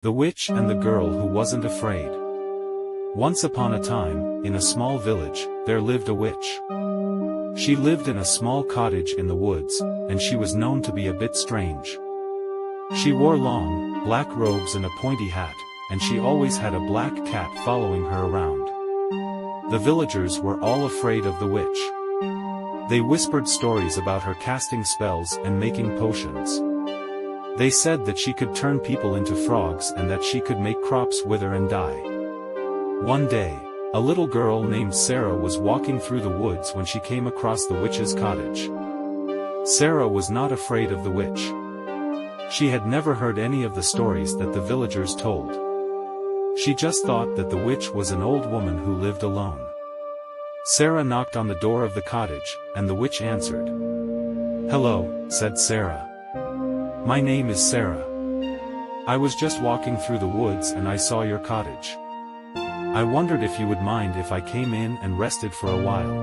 The Witch and the Girl Who Wasn't Afraid. Once upon a time, in a small village, there lived a witch. She lived in a small cottage in the woods, and she was known to be a bit strange. She wore long, black robes and a pointy hat, and she always had a black cat following her around. The villagers were all afraid of the witch. They whispered stories about her casting spells and making potions. They said that she could turn people into frogs and that she could make crops wither and die. One day, a little girl named Sarah was walking through the woods when she came across the witch's cottage. Sarah was not afraid of the witch. She had never heard any of the stories that the villagers told. She just thought that the witch was an old woman who lived alone. Sarah knocked on the door of the cottage, and the witch answered. "Hello," said Sarah. "My name is Sarah. I was just walking through the woods and I saw your cottage. I wondered if you would mind if I came in and rested for a while."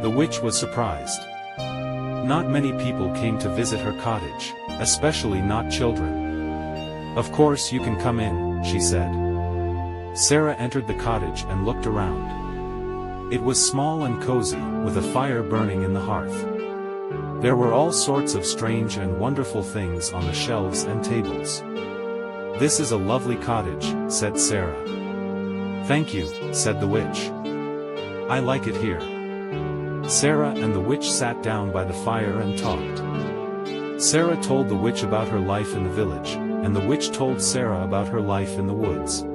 The witch was surprised. Not many people came to visit her cottage, especially not children. "Of course you can come in," she said. Sarah entered the cottage and looked around. It was small and cozy, with a fire burning in the hearth. There were all sorts of strange and wonderful things on the shelves and tables. "This is a lovely cottage," said Sarah. "Thank you," said the witch. "I like it here." Sarah and the witch sat down by the fire and talked. Sarah told the witch about her life in the village, and the witch told Sarah about her life in the woods.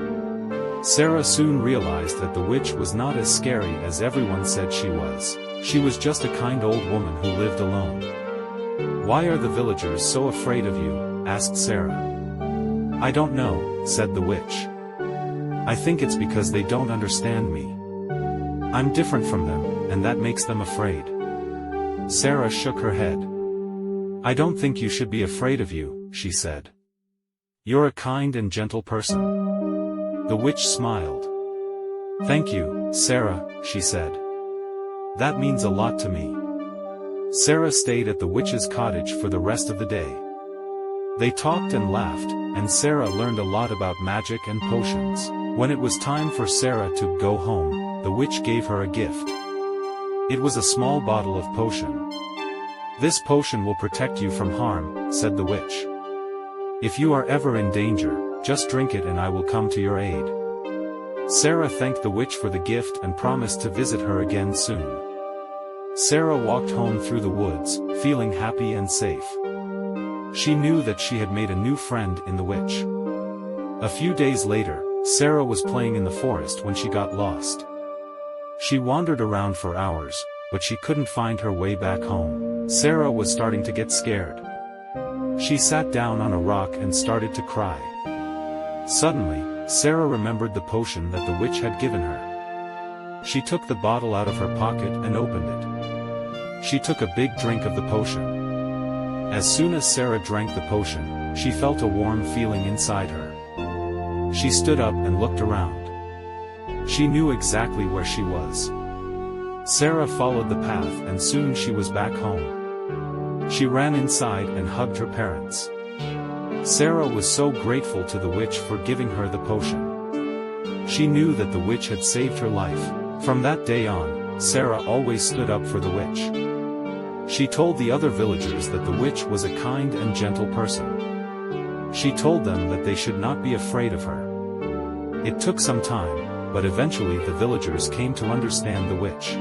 Sarah soon realized that the witch was not as scary as everyone said she was. She was just a kind old woman who lived alone. "Why are the villagers so afraid of you?" asked Sarah. "I don't know," said the witch. "I think it's because they don't understand me. I'm different from them, and that makes them afraid." Sarah shook her head. "I don't think you should be afraid of you," she said. "You're a kind and gentle person." The witch smiled. "Thank you, Sarah," she said. "That means a lot to me." Sarah stayed at the witch's cottage for the rest of the day. They talked and laughed, and Sarah learned a lot about magic and potions. When it was time for Sarah to go home, the witch gave her a gift. It was a small bottle of potion. "This potion will protect you from harm," said the witch. "If you are ever in danger, just drink it and I will come to your aid." Sarah thanked the witch for the gift and promised to visit her again soon. Sarah walked home through the woods, feeling happy and safe. She knew that she had made a new friend in the witch. A few days later, Sarah was playing in the forest when she got lost. She wandered around for hours, but she couldn't find her way back home. Sarah was starting to get scared. She sat down on a rock and started to cry. Suddenly, Sarah remembered the potion that the witch had given her. She took the bottle out of her pocket and opened it. She took a big drink of the potion. As soon as Sarah drank the potion, she felt a warm feeling inside her. She stood up and looked around. She knew exactly where she was. Sarah followed the path and soon she was back home. She ran inside and hugged her parents. Sarah was so grateful to the witch for giving her the potion. She knew that the witch had saved her life. From that day on, Sarah always stood up for the witch. She told the other villagers that the witch was a kind and gentle person. She told them that they should not be afraid of her. It took some time, but eventually the villagers came to understand the witch.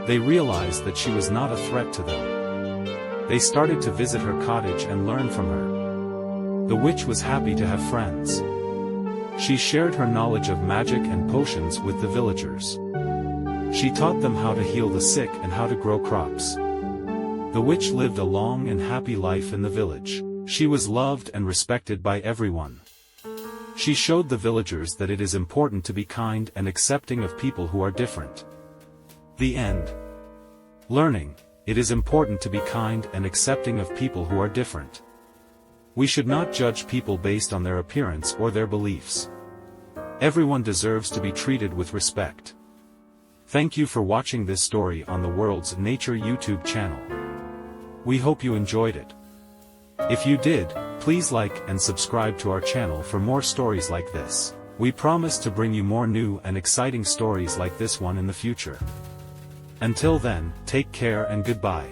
They realized that she was not a threat to them. They started to visit her cottage and learn from her. The witch was happy to have friends. She shared her knowledge of magic and potions with the villagers. She taught them how to heal the sick and how to grow crops. The witch lived a long and happy life in the village. She was loved and respected by everyone. She showed the villagers that it is important to be kind and accepting of people who are different. The end. Learning: it is important to be kind and accepting of people who are different. We should not judge people based on their appearance or their beliefs. Everyone deserves to be treated with respect. Thank you for watching this story on the World's Nature YouTube channel. We hope you enjoyed it. If you did, Please like and subscribe to our channel for more stories like this. We promise to bring you more new and exciting stories like this one in the future. Until then, take care and goodbye.